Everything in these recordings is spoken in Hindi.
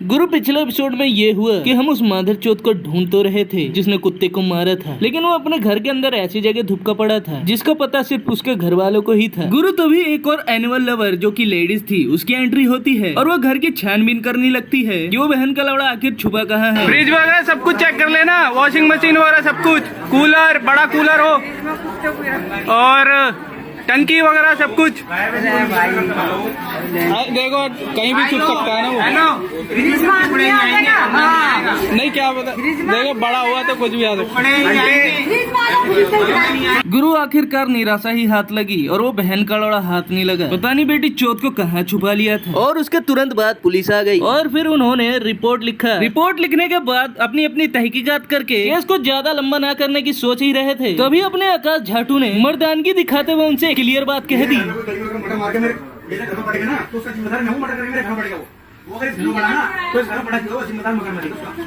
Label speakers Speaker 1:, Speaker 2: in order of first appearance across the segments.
Speaker 1: गुरु पिछले एपिसोड में ये हुआ कि हम उस माधरचोद को ढूंढ तो रहे थे जिसने कुत्ते को मारा था, लेकिन वो अपने घर के अंदर ऐसी जगह धुपका पड़ा था जिसका पता सिर्फ उसके घर वालों को ही था। गुरु तभी एक और एनिमल लवर जो कि लेडीज थी उसकी एंट्री होती है और वो घर की छानबीन करने लगती है कि वो बहन का लवड़ा आखिर छुपा कहाँ है।
Speaker 2: फ्रिज वगैरह सब कुछ चेक कर लेना, वॉशिंग मशीन वगैरह सब कुछ, कूलर, बड़ा कूलर हो और टंकी वगैरह सब कुछ। देखो कहीं भी छुप सकता है ना वो, नहीं क्या पता, देखो बड़ा हुआ तो कुछ भी आ सकता।
Speaker 1: गुरु आखिरकार निराशा ही हाथ लगी और वो बहन का लौड़ा हाथ नहीं लगा। पता नहीं बेटी चोद को कहाँ छुपा लिया था। और उसके तुरंत बाद पुलिस आ गई और फिर उन्होंने रिपोर्ट लिखा। रिपोर्ट लिखने के बाद अपनी अपनी तहकीकात करके केस को ज्यादा लंबा ना करने की सोच ही रहे थे, तभी अपने आकाश झाटू ने मर्दानगी दिखाते हुए उनसे क्लियर बात कह दी।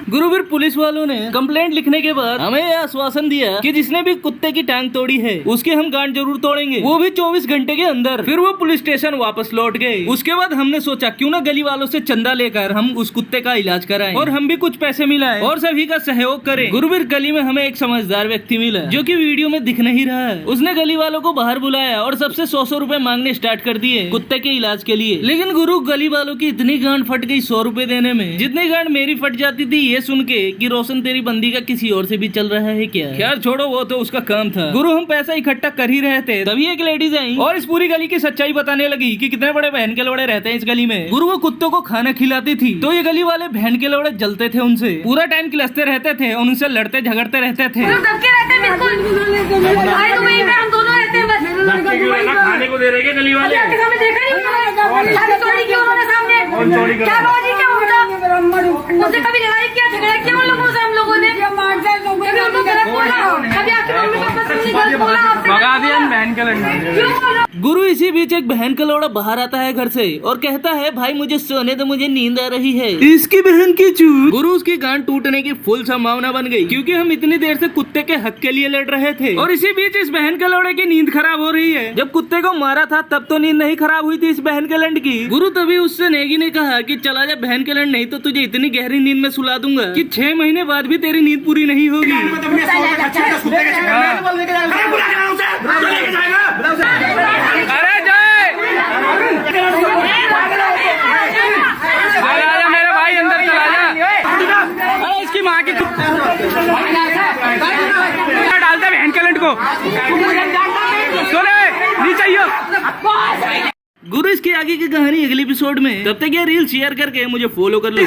Speaker 1: गुरु फिर पुलिस वालों ने कंप्लेंट लिखने के बाद हमें यह आश्वासन दिया कि जिसने भी कुत्ते की टांग तोड़ी है उसके हम गांड जरूर तोड़ेंगे, वो भी 24 घंटे के अंदर। फिर वो पुलिस स्टेशन वापस लौट गए। उसके बाद हमने सोचा क्यों ना गली वालों से चंदा लेकर हम उस कुत्ते का इलाज कराएं और हम भी कुछ पैसे मिलाएं और सभी का सहयोग करें। गुरु फिर गली में हमें एक समझदार व्यक्ति मिला जो कि वीडियो में दिख नहीं रहा है। उसने गली वालों को बाहर बुलाया और सबसे 100 रुपए मांगने स्टार्ट कर दिए कुत्ते के इलाज के लिए। लेकिन गुरु गली वालों की इतनी गांड फट गई 100 रुपए देने में, जितनी गांड मेरी फट जाती थी ये सुन के कि रोशन तेरी बंदी का किसी और से भी चल रहा है क्या। खैर छोड़ो, वो तो उसका काम था। गुरु हम पैसा इकट्ठा कर ही रहे थे तभी एक लेडीज आई और इस पूरी गली की सच्चाई बताने लगी कि कितने बड़े बहन के लौड़े रहते हैं इस गली में। गुरु वो कुत्तों को खाना खिलाती थी तो ये गली वाले बहन के लौड़े जलते थे, उनसे पूरा टाइम किलसते रहते थे, उनसे लड़ते झगड़ते रहते थे।
Speaker 2: खाने को दे रहे गली वाले,
Speaker 3: उनसे कभी लड़ाई किया, झगड़ा किया उन लोगों से हम लोगों ने, कभी उनको गलत बोला, कभी आके मम्मी पापा से हमने गलत बोला,
Speaker 2: भगा दिया बहन के लड़ने।
Speaker 1: गुरु इसी बीच एक बहन का लौड़ा बाहर आता है घर से और कहता है भाई मुझे सोने दो, मुझे नींद आ रही है। इसकी बहन की चूत। गुरु उसकी गांड टूटने की फुल संभावना बन गई क्योंकि हम इतनी देर से कुत्ते के हक के लिए लड़ रहे थे और इसी बीच इस बहन के लौड़े की नींद खराब हो रही है। जब कुत्ते को मारा था तब तो नींद नहीं खराब हुई थी इस बहन के लंड की। गुरु तभी उससे नेगी ने कहा कि चला जा बहन के लंड, नहीं तो तुझे इतनी गहरी नींद में सुला दूंगा कि 6 महीने बाद भी तेरी नींद पूरी नहीं होगी।
Speaker 2: अरे जय मेरे भाई अंदर चला जा। अरे इसकी माँ की डालते बहन के लंड को, सुने नहीं चाहिए।
Speaker 1: गुरु इसकी आगे की कहानी अगले एपिसोड में। तब तक ये रील शेयर करके मुझे फॉलो कर लो।